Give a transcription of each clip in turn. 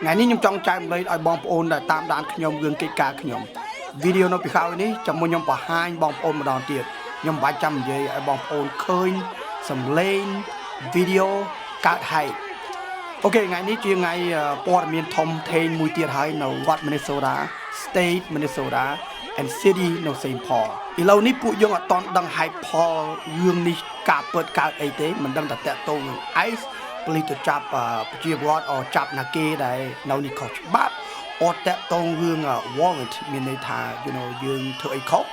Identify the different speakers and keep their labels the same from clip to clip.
Speaker 1: ngày nay nhung trong trái lấy ai bom ôn là tam đàn nhung gương cây ca nhung video nó bị khao này trong một nhung bảo hai bom ôn một đòn tiền nhung 300 giây ai bom ôn khơi sầm lên video cắt hay ok ngày nay chuyên ngày port miền thom thêm mùi tiền hayនៅវត្ត Minnesota State Minnesota and City នៅ Saint Paul ឥឡូវនេះពួកយើងអត់តន់ដឹង hype Paul រឿងនេះការពិតកើតអីទេមិនដឹងតែតាក់ទងនឹង ICE ប៉ូលីសទៅចាប់ប្រជាពលរដ្ឋអចាប់ណាគេដែលនៅនេះខុសច្បាប់អត់តាក់ទងរឿង warrant មានន័យថា you know យើងធ្វើអីខុស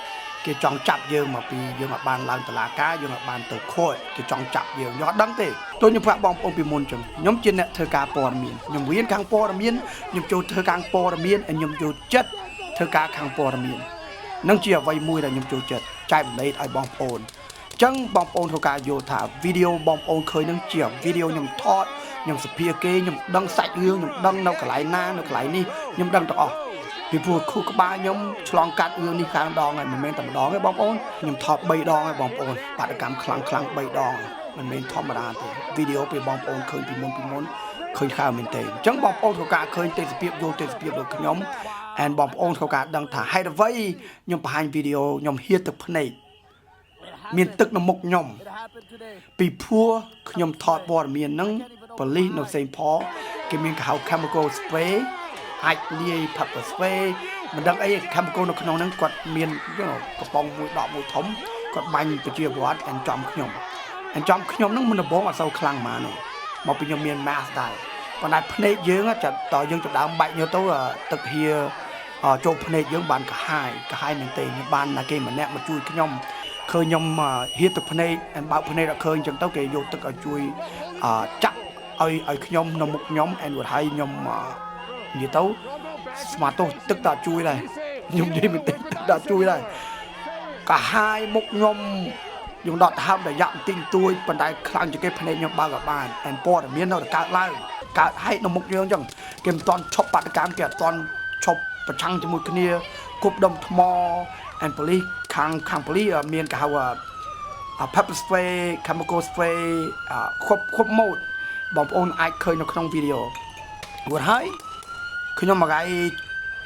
Speaker 1: គេចង់ចាប់យើងមកពីយើងអត់បានឡើងតុលាការយើងអត់បានទៅខូចគេចង់ចាប់យើងខ្ញុំអត់ដឹងទេទោះខ្ញុំប្រាប់បងប្អូនពីមុនចឹងខ្ញុំជាអ្នកធ្វើការព័ត៌មានខ្ញុំរៀនខាងព័ត៌មានខ្ញុំចូលធ្វើខាងព័ត៌មានហើយខ្ញុំចូលចិត្តធ្វើការខាងព័ត៌មាននឹងជាអ្វីមួយដែលខ្ញុំចូលចិត្តចែកម្លែកឲ្យបងប្អូនចឹងបងប្អូនធ្វើការយល់ថាវីដេអូបងប្អូនឃើញនឹងជាវីដេអូខ្ញុំថតខ្ញុំសភាគេខ្ញុំដឹងសាច់រឿងខ្ញុំដឹងនៅកន្លែងណានៅកន្លែងនេះខ្ញុំដឹងទាំងអស់ពីព្រោះខួរក្បាលខ្ញុំឆ្លងកាត់រឿងនេះខាងដងហើយមិនមែនតែម្ដងទេបងប្អូនខ្ញុំថត3ដងហើយបងប្អូនបាតកម្មខ្លាំង3ដងមិនមែនធម្មតាទេវីដេអូពេលបងប្អូនឃើញពីមុនឃើញខៅមែនទេអញ្ចឹងបងប្អូនធ្វើការឃើញទេសភាពយល់ទេសភាពដូចខ្ញុំហើយបងប្អូនធ្វើការដឹងថាហេតុអ្វីខ្ញុំបង្ហាញវីដេអូខ្ញុំហៀទឹកភ្នែកមានទឹកនៅមុខខ្ញុំពីព្រោះខ្ញុំថតព័ត៌មានហ្នឹងប៉ូលីសនៅ Saint Paul គេមានគេហៅ chemical spray អាចលាយ pepper spray មិនដឹងអី chemical នៅក្នុងហ្នឹងគាត់មានកំប៉ុងមួយដកមួយធំគាត់បាញ់ប្រជាពលរដ្ឋអញ្ចំខ្ញុំហ្នឹងមិនដំបងអត់សូវខ្លាំងហ្មងទេមកពីខ្ញុំមាន mask ដែរប៉ុន្តែភ្នែកយើងតើយើងចាប់ដើមបាច់យកទៅទឹកហៀចូលភ្នែកយើងបានកាហាយមែនទេបានណាគេម្នាក់មកជួយខ្ញុំឃើញខ្ញុំហៀទឹកភ្នែកបើកភ្នែកអត់ឃើញអញ្ចឹងទៅគេយកទឹកឲ្យជួយចាក់ឲ្យខ្ញុំនៅមុខខ្ញុំហើយខ្ញុំនិយាយទៅស្មាតោទឹកតើជួយដែរខ្ញុំនិយាយមែនទេទឹកតើជួយដែរកាហាយមុខខ្ញុំខ្ញុំដកហើមតែយ៉ាក់បន្តិចតួចប៉ុន្តែខ្លាំងជាងគេភ្នែកខ្ញុំបើកក៏បានតែព័ត៌មាននៅតែកើតឡើងកើតហេតុនៅមុខយើងអញ្ចឹងគេមិនទាន់ឈប់បាតកម្មគេអត់ទាន់ឈប់ប្រឆាំងជាមួយគ្នាគប់ដុំថ្មand police ខាង police មានគេហៅpepper spray chemical spray គ្រប់ម៉ូដបងប្អូនអាចឃើញនៅក្នុងវីដេអូរួចហើយខ្ញុំមកឲ្យ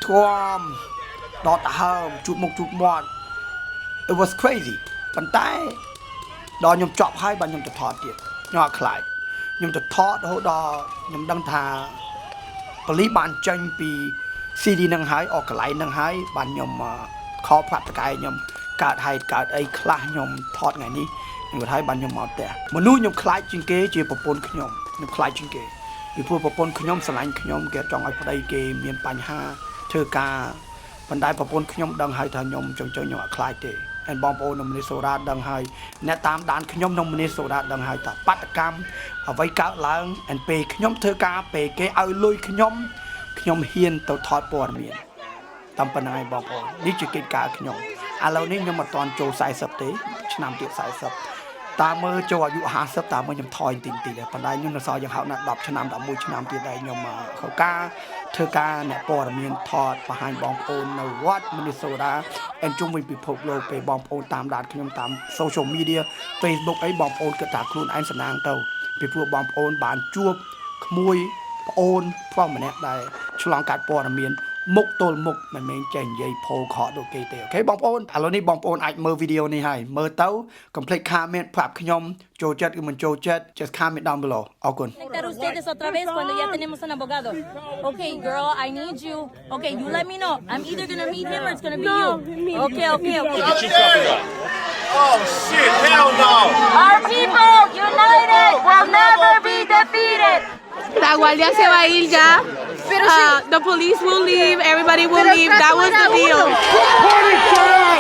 Speaker 1: ធំដកទៅហើមជូតមុខជូតមាត់ it was crazy ប៉ុន្តែដល់ខ្ញុំចប់ហើយបាទខ្ញុំទៅថតទៀតខ្ញុំអត់ខ្លាចខ្ញុំទៅថតរហូតដល់ខ្ញុំដឹងថាប៉ូលីសបានចេញពី CD នឹងហើយអស់កន្លែងនឹងហើយបានខ្ញុំខលផ្លាត់តកែខ្ញុំកើតហេតុកើតអីខ្លះខ្ញុំថតថ្ងៃនេះខ្ញុំហើយបានខ្ញុំមកផ្ទះមនុស្សខ្ញុំខ្លាចជាងគេជាប្រពន្ធខ្ញុំខ្លាចជាងគេពីព្រោះប្រពន្ធខ្ញុំស្រឡាញ់ខ្ញុំគេចង់ឲ្យប្តីគេមានបញ្ហាធ្វើការប៉ុន្តែប្រពន្ធខ្ញុំដឹងហើយថាខ្ញុំចង់ខ្ញុំអត់ខ្លាចទេហើយបងប្អូននៅ Minnesota ដឹងហើយអ្នកតាមដានខ្ញុំនៅ Minnesota ដឹងហើយថាបាតកម្មអ្វីកើតឡើងហើយពេលខ្ញុំធ្វើការពេលគេឲ្យលុយខ្ញុំហ៊ានទៅថតព័ត៌មានតាមប៉ុណ្ណឹងឯងបងប្អូននេះជាកិច្ចការខ្ញុំឥឡូវនេះខ្ញុំអត់ទាន់ចូល40ទេឆ្នាំទៀត40តាមមើលចូលអាយុ50តាមមើលខ្ញុំថយតិចដែរប៉ុន្តែខ្ញុំនៅសល់យ៉ាងហោចណាស់10ឆ្នាំ11ឆ្នាំទៀតដែរខ្ញុំធ្វើការអ្នកព័ត៌មានថតបង្ហាញបងប្អូននៅវត្ត Minnesota ហើយជុំវិញពិភពលោកពេលបងប្អូនតាមដានខ្ញុំតាម social media Facebook អីបងប្អូនគិតថាខ្លួនឯងសំណាងទៅពីព្រោះបងប្អូនបានជួបក្មួយប្អូនផងម្នាក់ដែលឆ្លងកាត់ព័ត៌មានមុខទល់មុខមិនមែនចេះនិយាយផូខកដូចគេទេអូខេបងប្អូនឥឡូវនេះបងប្អូនអាចមើលវីដេអូនេះហើយមើលទៅ complete comment ប្រាប់ខ្ញុំចូលចិត្តឬមិនចូលចិត្ត just comment down below អរគុណ
Speaker 2: ustedes otra vez cuando ya tenemos un abogado. Okay, girl, I need you. Okay, you let me know. I'm either gonna meet him or it's gonna be you. Okay.
Speaker 3: Oh shit, hell no!
Speaker 2: Our people united will never be defeated.
Speaker 4: La guardia se va a ir ya. The police will leave. Everybody will leave. That was the deal.
Speaker 3: Put it down!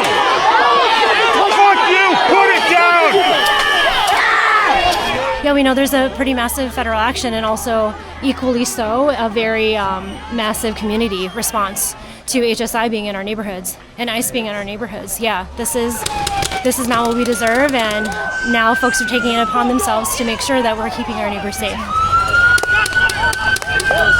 Speaker 3: Fuck you! Put it down!
Speaker 5: Yeah, we know there's a pretty massive federal action and also equally so a very massive community response to HSI being in our neighborhoods and ICE being in our neighborhoods. Yeah, this is not what we deserve, and now folks are taking it upon themselves to make sure that we're keeping our neighbors safe.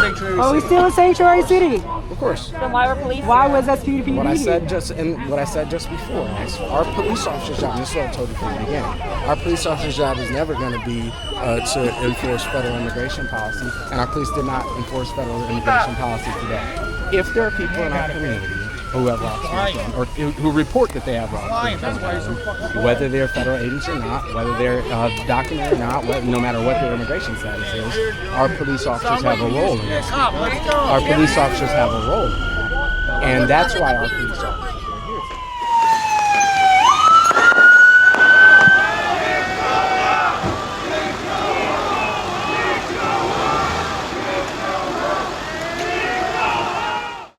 Speaker 6: Are we still in Sanctuary City?
Speaker 7: Of course.
Speaker 2: Then why were police?
Speaker 6: Why was SPDP
Speaker 7: What I
Speaker 6: here?
Speaker 7: said just before is our police officer's job, and this is what I told you from the beginning, our police officer's job is never going to be to enforce federal immigration policy, and our police did not enforce federal immigration policy today. If there are people in our community who have rights to return, or who report that they have rights to return, whether they're federal agents or not, whether they're documented or not, no matter what their immigration status is, our police officers have a role in this. Our police officers have a role in it. And that's why our police officers